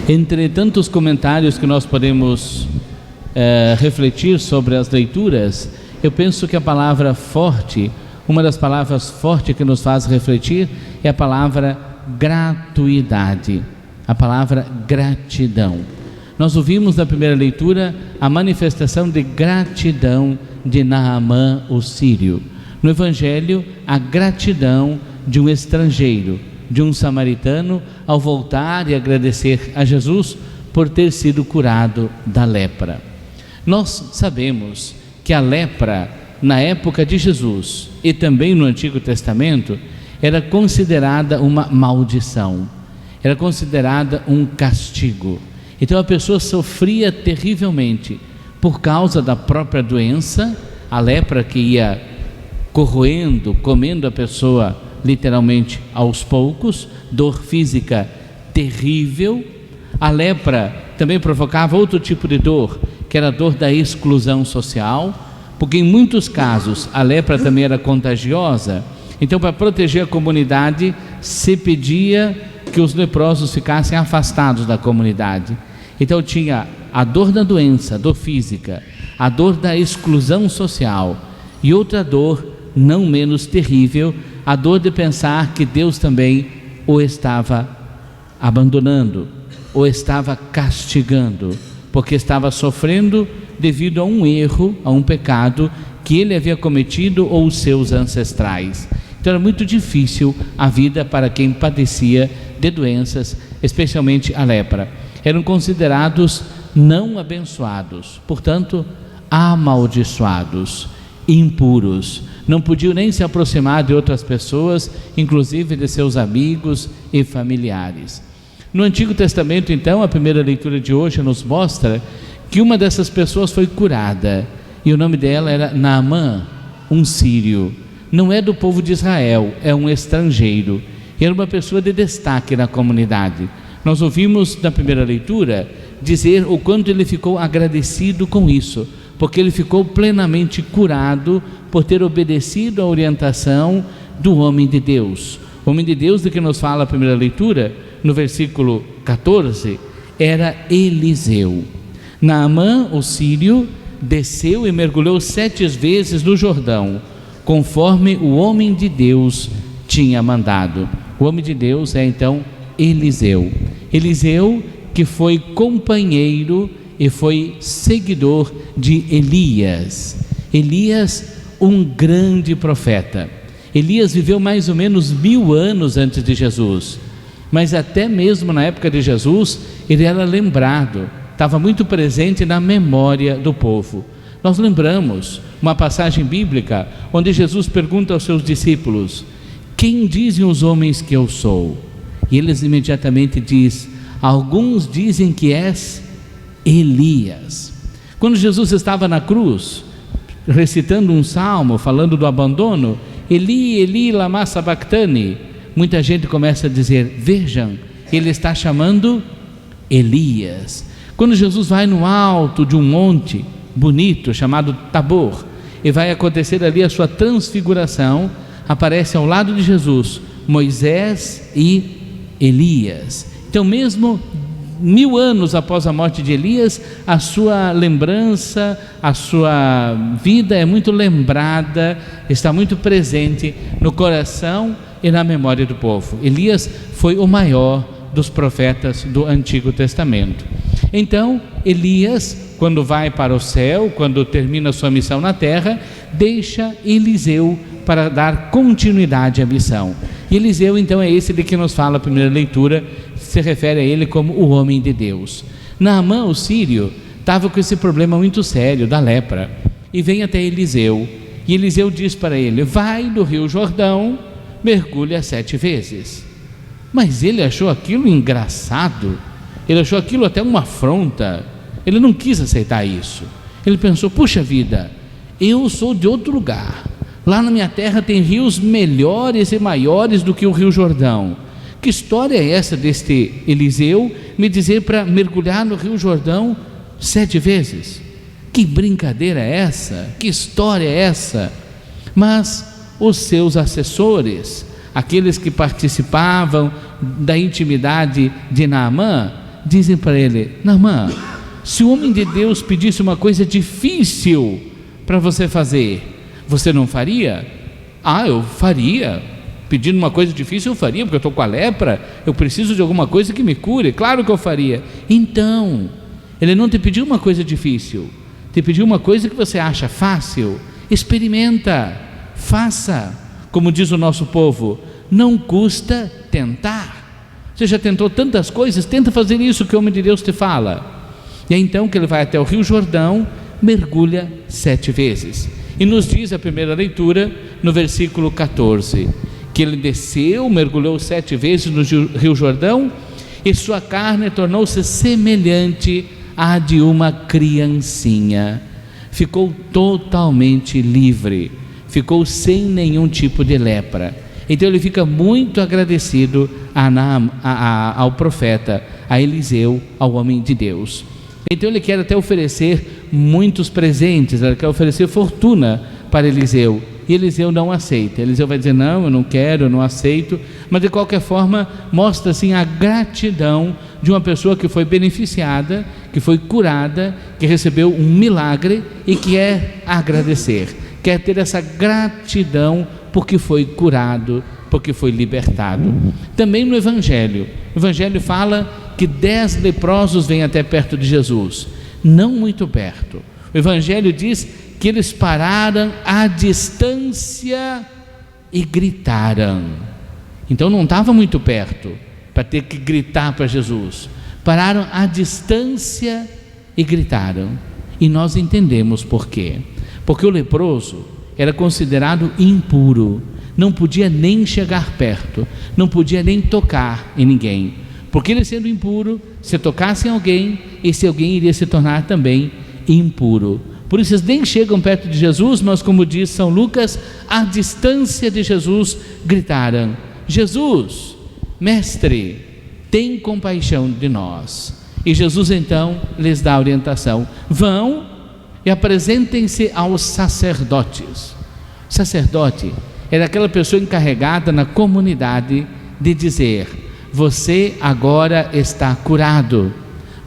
Entre tantos comentários que nós podemos refletir sobre as leituras, eu penso que a palavra forte, uma das palavras fortes que nos faz refletir é a palavra gratuidade, a palavra gratidão. Nós ouvimos na primeira leitura a manifestação de gratidão de Naamã, o sírio. No Evangelho, a gratidão de um estrangeiro, de um samaritano, ao voltar e agradecer a Jesus por ter sido curado da lepra. Nós sabemos que a lepra, na época de Jesus e também no Antigo Testamento, era considerada uma maldição, era considerada um castigo. Então a pessoa sofria terrivelmente por causa da própria doença, a lepra que ia corroendo, comendo a pessoa literalmente aos poucos, dor física terrível. A lepra também provocava outro tipo de dor, que era a dor da exclusão social, porque em muitos casos a lepra também era contagiosa. Então, para proteger a comunidade, se pedia que os leprosos ficassem afastados da comunidade. Então tinha a dor da doença, a dor física, a dor da exclusão social, e outra dor não menos terrível, a dor de pensar que Deus também o estava abandonando, ou estava castigando, porque estava sofrendo devido a um erro, a um pecado que ele havia cometido ou os seus ancestrais. Então era muito difícil a vida para quem padecia de doenças, especialmente a lepra. Eram considerados não abençoados, portanto amaldiçoados, impuros, não podiam nem se aproximar de outras pessoas, inclusive de seus amigos e familiares. No Antigo Testamento, então, a primeira leitura de hoje nos mostra que uma dessas pessoas foi curada, e o nome dela era Naamã, um sírio. Não é do povo de Israel, é um estrangeiro, e era uma pessoa de destaque na comunidade. Nós ouvimos na primeira leitura dizer o quanto ele ficou agradecido com isso, porque ele ficou plenamente curado por ter obedecido à orientação do homem de Deus. O homem de Deus de que nos fala a primeira leitura, no versículo 14, era Eliseu. Naamã, o sírio, desceu e mergulhou 7 vezes no Jordão, conforme o homem de Deus tinha mandado. O homem de Deus é então Eliseu. Eliseu, que foi companheiro e foi seguidor de Elias. Elias, um grande profeta. Elias viveu mais ou menos 1000 anos antes de Jesus, mas até mesmo na época de Jesus ele era lembrado, estava muito presente na memória do povo. Nós lembramos uma passagem bíblica onde Jesus pergunta aos seus discípulos: quem dizem os homens que eu sou? E eles imediatamente dizem: alguns dizem que és Elias. Quando Jesus estava na cruz, recitando um salmo, falando do abandono, Eli, Eli, lama sabachthani, muita gente começa a dizer: vejam, ele está chamando Elias. Quando Jesus vai no alto de um monte bonito chamado Tabor, e vai acontecer ali a sua transfiguração, aparece ao lado de Jesus Moisés e Elias. Então, mesmo 1000 anos após a morte de Elias, a sua lembrança, a sua vida é muito lembrada, está muito presente no coração e na memória do povo. Elias foi o maior dos profetas do Antigo Testamento. Então, Elias, quando vai para o céu, quando termina sua missão na terra, deixa Eliseu para dar continuidade à missão. E Eliseu, então, é esse de que nos fala a primeira leitura, se refere a ele como o homem de Deus. Naamã, o sírio, estava com esse problema muito sério da lepra, e vem até Eliseu, e Eliseu diz para ele: vai no rio Jordão, mergulha 7 vezes. Mas ele achou aquilo engraçado, ele achou aquilo até uma afronta, ele não quis aceitar isso. Ele pensou: puxa vida, eu sou de outro lugar, lá na minha terra tem rios melhores e maiores do que o rio Jordão. Que história é essa deste Eliseu me dizer para mergulhar no rio Jordão 7 vezes? Que brincadeira é essa? Que história é essa? Mas os seus assessores, aqueles que participavam da intimidade de Naamã, dizem para ele: Naamã, se o homem de Deus pedisse uma coisa difícil para você fazer, você não faria? Eu faria. Pedindo uma coisa difícil eu faria, porque eu estou com a lepra, eu preciso de alguma coisa que me cure, claro que eu faria. Então, ele não te pediu uma coisa difícil, te pediu uma coisa que você acha fácil. Experimenta, faça. Como diz o nosso povo, não custa tentar. Você já tentou tantas coisas, tenta fazer isso que o homem de Deus te fala. E é então que ele vai até o Rio Jordão, mergulha 7 vezes. E nos diz a primeira leitura, no versículo 14, que ele desceu, mergulhou 7 vezes no Rio Jordão, e sua carne tornou-se semelhante à de uma criancinha. Ficou totalmente livre, ficou sem nenhum tipo de lepra. Então ele fica muito agradecido ao profeta, a Eliseu, ao homem de Deus. Então ele quer até oferecer muitos presentes, ele quer oferecer fortuna para Eliseu, e Eliseu não aceita. Eliseu vai dizer: não, eu não quero, eu não aceito. Mas de qualquer forma mostra assim a gratidão de uma pessoa que foi beneficiada, que foi curada, que recebeu um milagre e que quer agradecer, quer ter essa gratidão porque foi curado, porque foi libertado. Também no Evangelho, o Evangelho fala que 10 leprosos vêm até perto de Jesus, não muito perto. O Evangelho diz que eles pararam à distância e gritaram. Então não estava muito perto para ter que gritar para Jesus. Pararam à distância e gritaram. E nós entendemos por quê. Porque o leproso era considerado impuro, não podia nem chegar perto, não podia nem tocar em ninguém, porque ele sendo impuro, se tocasse em alguém, esse alguém iria se tornar também impuro. Por isso eles nem chegam perto de Jesus, mas como diz São Lucas, à distância de Jesus gritaram: Jesus, mestre, tem compaixão de nós. E Jesus então lhes dá a orientação: vão e apresentem-se aos sacerdotes. O sacerdote era aquela pessoa encarregada na comunidade de dizer: você agora está curado,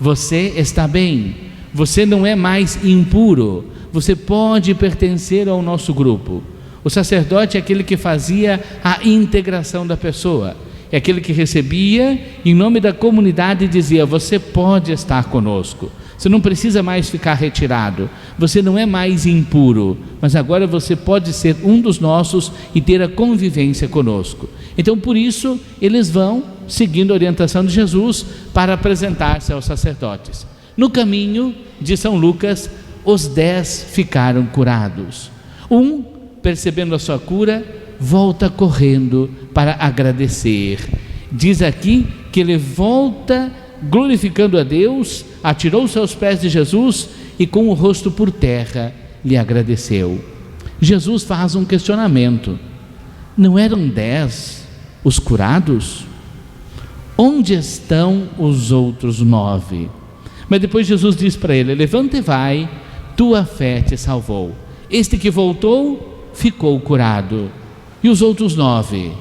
você está bem, você não é mais impuro, você pode pertencer ao nosso grupo. O sacerdote é aquele que fazia a integração da pessoa, é aquele que recebia em nome da comunidade e dizia: você pode estar conosco, você não precisa mais ficar retirado, você não é mais impuro, mas agora você pode ser um dos nossos e ter a convivência conosco. Então por isso eles vão seguindo a orientação de Jesus para apresentar-se aos sacerdotes. No caminho, de São Lucas, os 10 ficaram curados. Um, percebendo a sua cura, volta correndo para agradecer. Diz aqui que ele volta glorificando a Deus, atirou-se aos pés de Jesus e com o rosto por terra lhe agradeceu. Jesus faz um questionamento: não eram 10 os curados? Onde estão os outros 9? Mas depois Jesus diz para ele: levanta e vai, tua fé te salvou. Este que voltou ficou curado. E os outros 9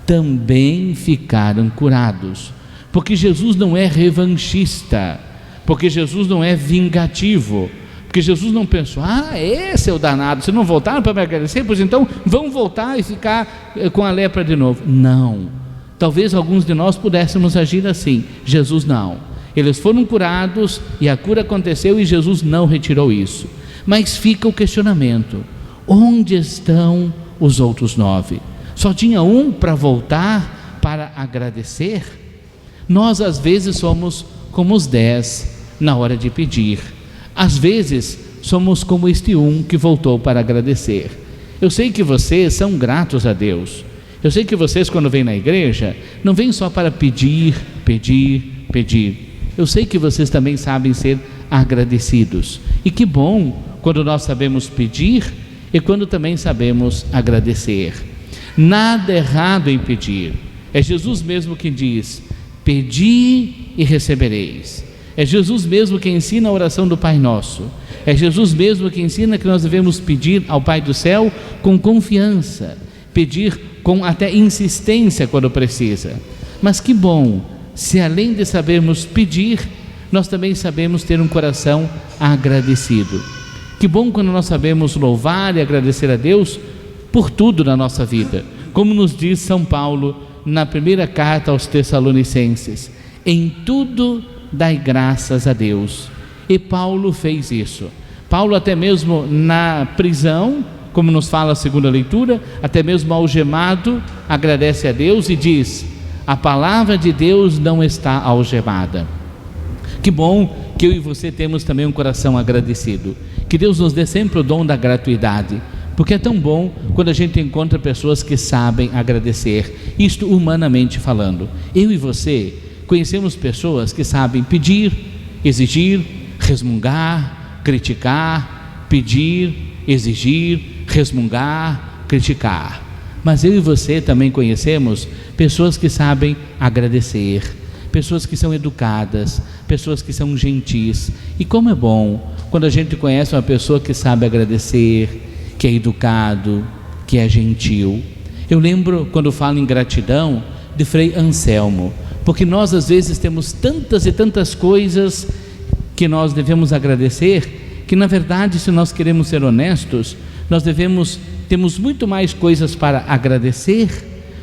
também ficaram curados, porque Jesus não é revanchista, porque Jesus não é vingativo, porque Jesus não pensou: esse é o danado, vocês não voltaram para me agradecer, pois então vão voltar e ficar com a lepra de novo. Não, talvez alguns de nós pudéssemos agir assim. Jesus não, eles foram curados e a cura aconteceu e Jesus não retirou isso. Mas fica o questionamento: onde estão os outros 9? Só tinha um para voltar para agradecer? Nós às vezes somos como os 10 na hora de pedir, às vezes somos como este um que voltou para agradecer. Eu sei que vocês são gratos a Deus, eu sei que vocês, quando vêm na igreja, não vêm só para pedir, pedir, pedir. Eu sei que vocês também sabem ser agradecidos, e que bom quando nós sabemos pedir e quando também sabemos agradecer. Nada errado em pedir. É Jesus mesmo que diz: pedi e recebereis. É Jesus mesmo que ensina a oração do Pai Nosso. É Jesus mesmo que ensina que nós devemos pedir ao Pai do céu com confiança, pedir com até insistência quando precisa. Mas que bom se além de sabermos pedir, nós também sabemos ter um coração agradecido. Que bom quando nós sabemos louvar e agradecer a Deus por tudo na nossa vida. Como nos diz São Paulo na primeira carta aos Tessalonicenses: em tudo dai graças a Deus. E Paulo fez isso. Paulo, até mesmo na prisão, como nos fala a segunda leitura, até mesmo algemado, agradece a Deus e diz: a palavra de Deus não está algemada. Que bom que eu e você temos também um coração agradecido. Que Deus nos dê sempre o dom da gratuidade, porque é tão bom quando a gente encontra pessoas que sabem agradecer, isto humanamente falando. Eu e você conhecemos pessoas que sabem pedir, exigir, resmungar, criticar, pedir, exigir, resmungar, criticar. Mas eu e você também conhecemos pessoas que sabem agradecer, pessoas que são educadas, pessoas que são gentis. E como é bom quando a gente conhece uma pessoa que sabe agradecer, que é educado, que é gentil. Eu lembro, quando falo em gratidão, de Frei Anselmo, porque nós às vezes temos tantas e tantas coisas que nós devemos agradecer, que na verdade, se nós queremos ser honestos, nós temos muito mais coisas para agradecer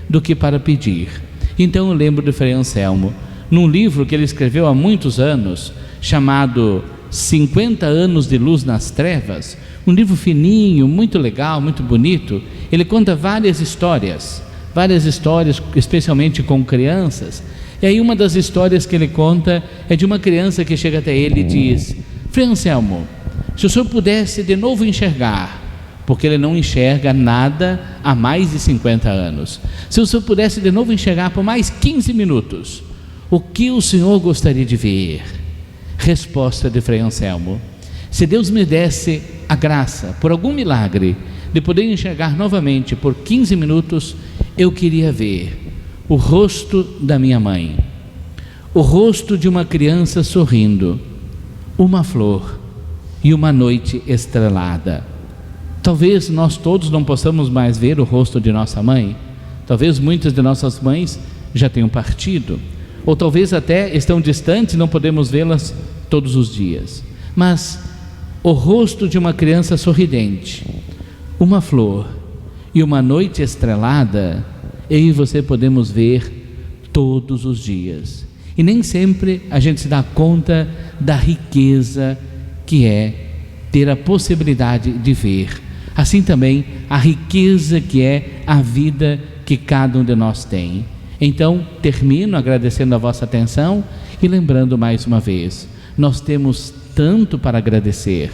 do que para pedir. Então eu lembro de Frei Anselmo, num livro que ele escreveu há muitos anos, chamado 50 anos de luz nas trevas, um livro fininho, muito legal, muito bonito. Ele conta várias histórias, especialmente com crianças. E aí uma das histórias que ele conta é de uma criança que chega até ele e diz: Frei Anselmo, se o senhor pudesse de novo enxergar, porque ele não enxerga nada há mais de 50 anos, se o senhor pudesse de novo enxergar por mais 15 minutos, o que o senhor gostaria de ver? Resposta de Frei Anselmo: se Deus me desse a graça, por algum milagre, de poder enxergar novamente por 15 minutos, eu queria ver o rosto da minha mãe, o rosto de uma criança sorrindo, uma flor e uma noite estrelada. Talvez nós todos não possamos mais ver o rosto de nossa mãe, talvez muitas de nossas mães já tenham partido, ou talvez até estão distantes e não podemos vê-las todos os dias, mas o rosto de uma criança sorridente, uma flor e uma noite estrelada, eu e você podemos ver todos os dias, e nem sempre a gente se dá conta da riqueza que é ter a possibilidade de ver. Assim também a riqueza que é a vida que cada um de nós tem. Então termino agradecendo a vossa atenção e lembrando mais uma vez: nós temos tanto para agradecer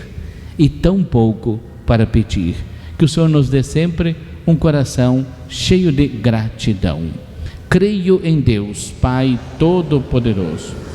e tão pouco para pedir. Que o Senhor nos dê sempre um coração cheio de gratidão. Creio em Deus, Pai Todo-Poderoso,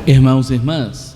irmãos e irmãs.